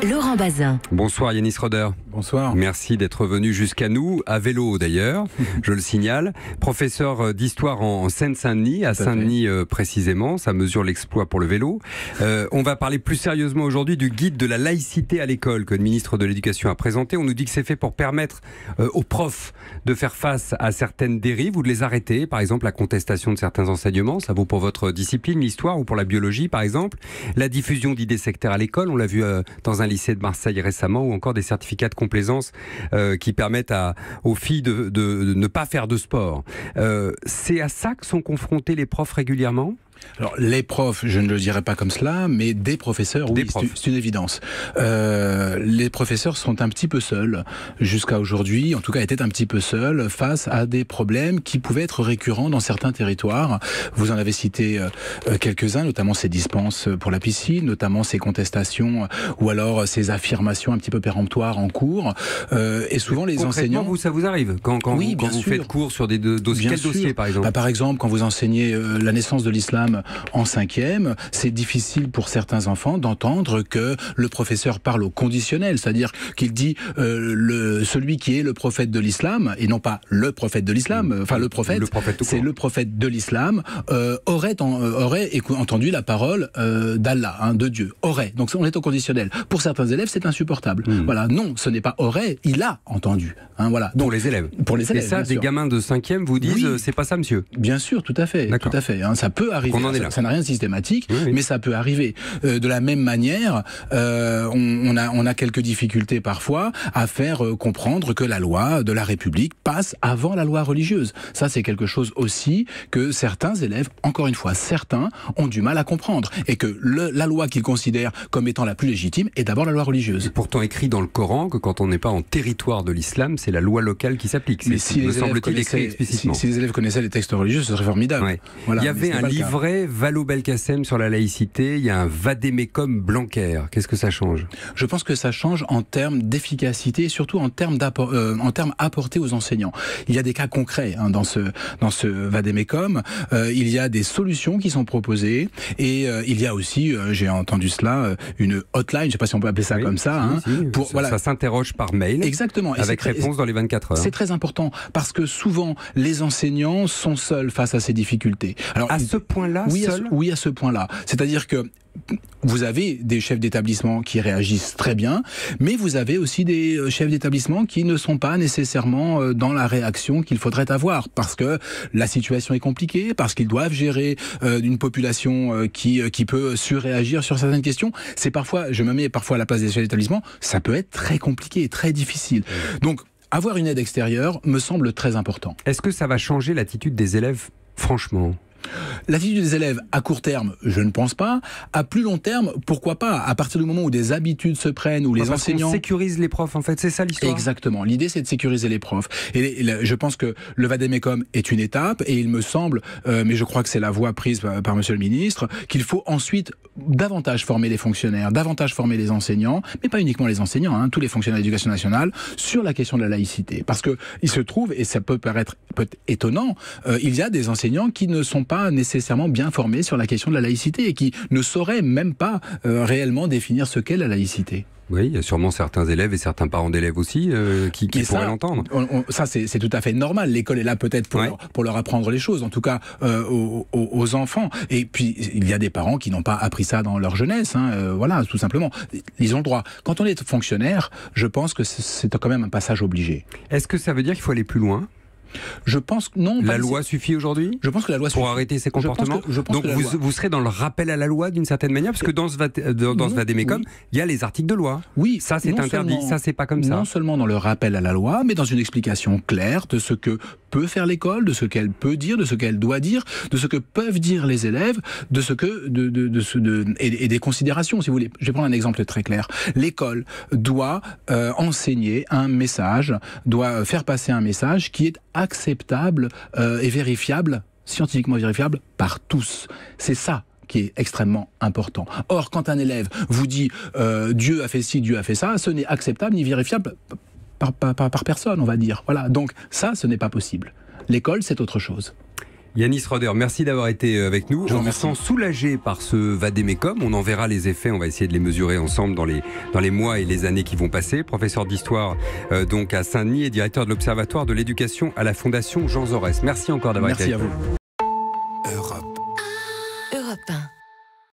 Laurent Bazin. Bonsoir Yanis Roder. Bonsoir. Merci d'être venu jusqu'à nous, à vélo d'ailleurs, je le signale. Professeur d'histoire en Seine-Saint-Denis, à Saint-Denis précisément, ça mesure l'exploit pour le vélo. On va parler plus sérieusement aujourd'hui du guide de la laïcité à l'école que le ministre de l'Éducation a présenté. On nous dit que c'est fait pour permettre aux profs de faire face à certaines dérives ou de les arrêter, par exemple la contestation de certains enseignements, ça vaut pour votre discipline, l'histoire ou pour la biologie par exemple. La diffusion d'idées sectaires à l'école, on l'a vu dans un lycée de Marseille récemment, ou encore des certificats de complaisance qui permettent aux filles de ne pas faire de sport. C'est à ça que sont confrontés les profs régulièrement ? Alors, les profs, je ne le dirais pas comme cela, mais des professeurs, oui, c'est une évidence. Les professeurs sont un petit peu seuls, jusqu'à aujourd'hui, en tout cas étaient un petit peu seuls, face à des problèmes qui pouvaient être récurrents dans certains territoires. Vous en avez cité quelques-uns, notamment ces dispenses pour la piscine, notamment ces contestations, ou alors ces affirmations un petit peu péremptoires en cours. Et souvent, les enseignants... vous, ça vous arrive quand oui, vous faites cours sur des dossiers, quel dossier par exemple? Par exemple, quand vous enseignez la naissance de l'islam en 5e, c'est difficile pour certains enfants d'entendre que le professeur parle au conditionnel, c'est-à-dire qu'il dit celui qui est le prophète de l'islam, et non pas le prophète de l'islam, enfin le prophète c'est le prophète de l'islam, aurait entendu la parole d'Allah, de Dieu, aurait. Donc on est au conditionnel. Pour certains élèves, c'est insupportable. Voilà, non, ce n'est pas aurait, il a entendu. Voilà. Donc, pour les élèves. Et ça, des gamins de 5e vous disent, oui, c'est pas ça, monsieur. Bien sûr, tout à fait. Tout à fait. Ça peut arriver. Ça n'a rien de systématique, oui. Mais ça peut arriver. De la même manière, on a quelques difficultés parfois à faire comprendre que la loi de la République passe avant la loi religieuse. Ça, c'est quelque chose aussi que certains élèves, encore une fois, certains, ont du mal à comprendre. Et que la loi qu'ils considèrent comme étant la plus légitime est d'abord la loi religieuse. C'est pourtant écrit dans le Coran que quand on n'est pas en territoire de l'islam, c'est la loi locale qui s'applique. Mais si les élèves connaissaient explicitement. Si les élèves connaissaient les textes religieux, ce serait formidable. Ouais. Voilà, il y avait un livret Vallaud-Belkacem sur la laïcité, il y a un Vade-Mecum Blanquer. Qu'est-ce que ça change? Je pense que ça change en termes d'efficacité et surtout en termes apportés aux enseignants. Il y a des cas concrets dans ce Vade-Mecum. Il y a des solutions qui sont proposées et il y a aussi, j'ai entendu cela, une hotline, je ne sais pas si on peut appeler ça comme ça. Ça s'interroge par mail. Exactement. Avec réponse dans les 24 heures. C'est très important parce que souvent les enseignants sont seuls face à ces difficultés. Alors, à ce point-là, oui, à ce point-là. C'est-à-dire que vous avez des chefs d'établissement qui réagissent très bien, mais vous avez aussi des chefs d'établissement qui ne sont pas nécessairement dans la réaction qu'il faudrait avoir, parce que la situation est compliquée, parce qu'ils doivent gérer une population qui peut surréagir sur certaines questions. C'est parfois, je me mets parfois à la place des chefs d'établissement, ça peut être très compliqué, très difficile. Donc, avoir une aide extérieure me semble très important. Est-ce que ça va changer l'attitude des élèves, franchement ? L'attitude des élèves, à court terme, je ne pense pas. À plus long terme, pourquoi pas? À partir du moment où des habitudes se prennent, où les enseignants... On sécurise les profs, en fait, c'est ça l'histoire? Exactement. L'idée, c'est de sécuriser les profs. Et je pense que le Vade-Mecum est une étape, et il me semble, mais je crois que c'est la voie prise par monsieur le ministre, qu'il faut ensuite davantage former les fonctionnaires, davantage former les enseignants, mais pas uniquement les enseignants, tous les fonctionnaires de l'éducation nationale, sur la question de la laïcité. Parce que il se trouve, et ça peut paraître étonnant, il y a des enseignants qui ne sont pas nécessairement bien formés sur la question de la laïcité et qui ne sauraient même pas réellement définir ce qu'est la laïcité. Oui, il y a sûrement certains élèves et certains parents d'élèves aussi qui pourraient l'entendre. Ça, c'est tout à fait normal. L'école est là peut-être pour leur apprendre les choses, en tout cas aux enfants. Et puis, il y a des parents qui n'ont pas appris ça dans leur jeunesse. Voilà, tout simplement. Ils ont le droit. Quand on est fonctionnaire, je pense que c'est quand même un passage obligé. Est-ce que ça veut dire qu'il faut aller plus loin ? Je pense que non. La loi suffit aujourd'hui? Je pense que la loi suffit. Pour arrêter ces comportements? Donc vous serez dans le rappel à la loi d'une certaine manière, parce que dans ce Vade-Mecum, il y a les articles de loi. Oui. Ça c'est interdit, ça c'est pas comme ça. Non seulement dans le rappel à la loi, mais dans une explication claire de ce que peut faire l'école, de ce qu'elle peut dire, de ce qu'elle doit dire, de ce que peuvent dire les élèves, et des considérations, si vous voulez. Je vais prendre un exemple très clair. L'école doit enseigner un message, doit faire passer un message qui est acceptable et vérifiable, scientifiquement vérifiable par tous. C'est ça qui est extrêmement important. Or, quand un élève vous dit Dieu a fait ci, Dieu a fait ça, ce n'est acceptable ni vérifiable par personne, on va dire. Voilà. Donc ça, ce n'est pas possible. L'école, c'est autre chose. Yanis Roeder, merci d'avoir été avec nous. On se sent soulagé par ce vade-mecum. On en verra les effets. On va essayer de les mesurer ensemble dans les mois et les années qui vont passer. Professeur d'histoire donc à Saint-Denis et directeur de l'Observatoire de l'éducation à la Fondation Jean Jaurès. Merci encore d'avoir été avec nous. Merci à vous. Europe 1.